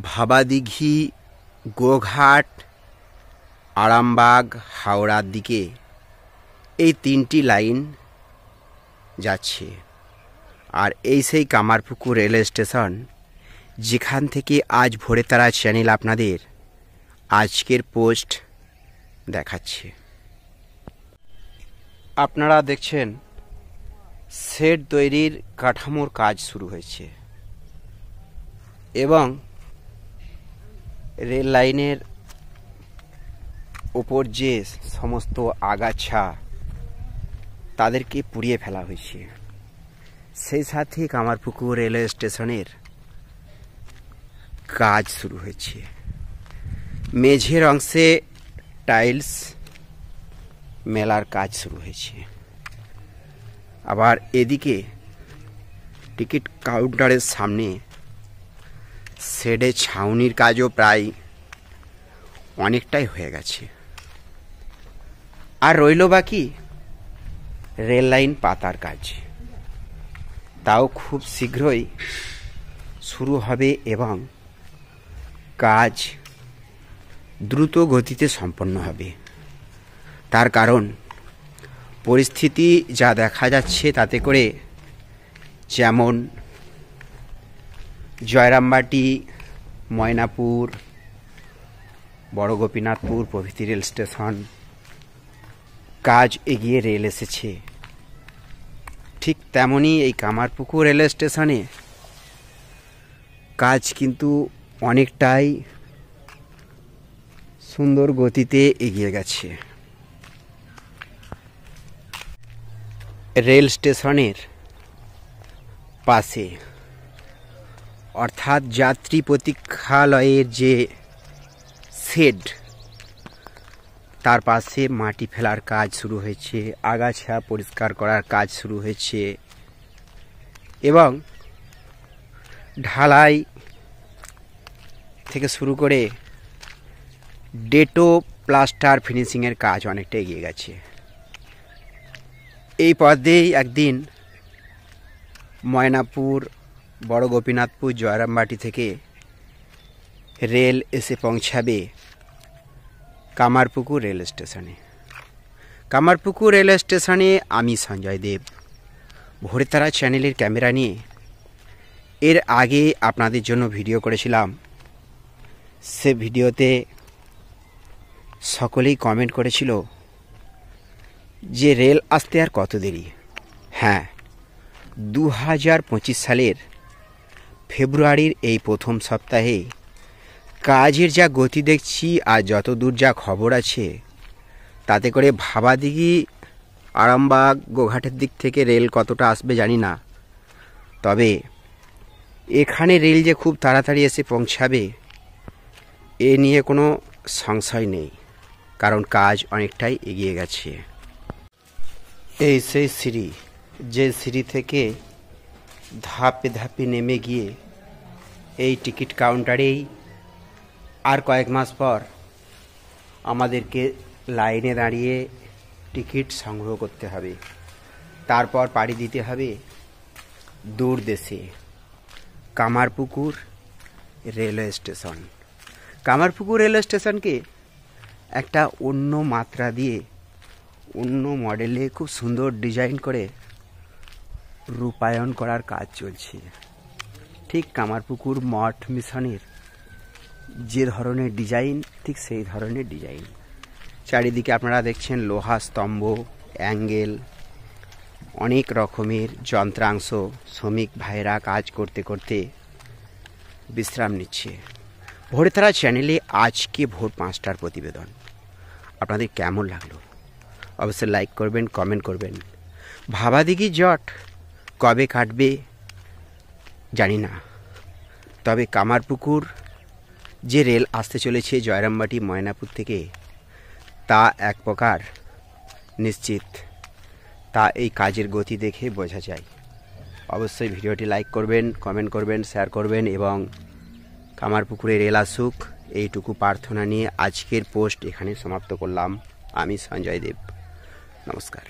ভাবাদিঘি, গোঘাট, আরামবাগ, হাওড়ার দিকে এই 3টি লাইন যাচ্ছে। আর এই সেই কামারপুকুর রেলওয়ে স্টেশন, যেখান থেকে আজ ভোরে তারা চ্যানেল আপনাদের আজকের পোস্ট দেখাচ্ছে। আপনারা দেখছেন শেড তৈরির কাঠামোর কাজ শুরু হয়েছে এবং রেল লাইনের ওপর যে সমস্ত আগাছা তাদেরকে পুড়িয়ে ফেলা হয়েছে। সেই সাথে কামারপুকুর রেলওয়ে স্টেশনের কাজ শুরু হয়েছে। মেঝের অংশে টাইলস মেলার কাজ শুরু হয়েছে। আবার এদিকে টিকিট কাউন্টারের সামনে শেডে ছাউনির কাজও প্রায় অনেকটাই হয়ে গেছে। আর রইল বাকি রেল লাইন পাতার কাজ, তাও খুব শীঘ্রই শুরু হবে এবং কাজ দ্রুত গতিতে সম্পন্ন হবে। তার কারণ পরিস্থিতি যা দেখা যাচ্ছে তাতে করে যেমন জয়রামবাটি, ময়নাপুর, বড় গোপীনাথপুর প্রভৃতি রেল স্টেশন কাজ এগিয়ে রেল এসেছে, ঠিক তেমনি এই কামারপুকুর রেলওয়ে স্টেশনে কাজ কিন্তু অনেকটাই সুন্দর গতিতে এগিয়ে গেছে। রেল স্টেশনের পাশে অর্থাৎ যাত্রী প্রতীক্ষালয়ের যে শেড, তার পাশে মাটি ফেলার কাজ শুরু হয়েছে, আগাছা পরিষ্কার করার কাজ শুরু হয়েছে এবং ঢালাই থেকে শুরু করে ডেটো প্লাস্টার ফিনিশিংয়ের কাজ অনেকটা এগিয়ে গেছে। এই পথেই একদিন ময়নাপুর, বড় গোপীনাথপুর, জয়রামবাটি থেকে রেল এসে পৌঁছাবে কামারপুকুর রেল স্টেশনে। কামারপুকুর রেল স্টেশনে আমি সঞ্জয় দেব, ভোরে তারা চ্যানেলের ক্যামেরা নিয়ে এর আগে আপনাদের জন্য ভিডিও করেছিলাম। সে ভিডিওতে সকলেই কমেন্ট করেছিল যে রেল আসতে আর কত দেরি। হ্যাঁ, 2025 সালের ফেব্রুয়ারির এই প্রথম সপ্তাহে কাজের যা গতি দেখছি আর যতদূর যা খবর আছে তাতে করে ভাবাদিঘি, আরামবাগ, গোঘাটের দিক থেকে রেল কতটা আসবে জানি না, তবে এখানে রেল যে খুব তাড়াতাড়ি এসে পৌঁছাবে এ নিয়ে কোনো সংশয় নেই, কারণ কাজ অনেকটাই এগিয়ে গেছে। এই সেই সিঁড়ি, যে সিঁড়ি থেকে ধাপে ধাপে নেমে গিয়ে এই টিকিট কাউন্টারেই আর কয়েক মাস পর আমাদেরকে লাইনে দাঁড়িয়ে টিকিট সংগ্রহ করতে হবে। তারপর পাড়ি দিতে হবে দূর দেশে, Kamarpukur railway station. Kamarpukur railway স্টেশনকে একটা অন্য মাত্রা দিয়ে, অন্য মডেলে খুব সুন্দর ডিজাইন করে রূপায়ণ করার কাজ চলছে। ঠিক কামারপুকুর মঠ মিশনের যে ধরনের ডিজাইন, ঠিক সেই ধরনের ডিজাইন। চারিদিকে আপনারা দেখছেন লোহা স্তম্ভ, অ্যাঙ্গেল, অনেক রকমের যন্ত্রাংশ। শ্রমিক ভাইরা কাজ করতে করতে বিশ্রাম নিচ্ছে। ভোরে তারা চ্যানেলে আজকে ভোর 5টার প্রতিবেদন আপনাদের কেমন লাগলো অবশ্যই লাইক করবেন, কমেন্ট করবেন। ভাবাদিঘি জট কবে কাটবে জানি না, তবে কামারপুকুর যে রেল আসতে চলেছে জয়রামবাটি, ময়নাপুর থেকে, তা এক প্রকার নিশ্চিত। তা এই কাজের গতি দেখে বোঝা যায়। অবশ্যই ভিডিওটি লাইক করবেন, কমেন্ট করবেন, শেয়ার করবেন এবং কামারপুকুরে রেল আসুক এইটুকু প্রার্থনা নিয়ে আজকের পোস্ট এখানে সমাপ্ত করলাম। আমি সঞ্জয় দেব, নমস্কার।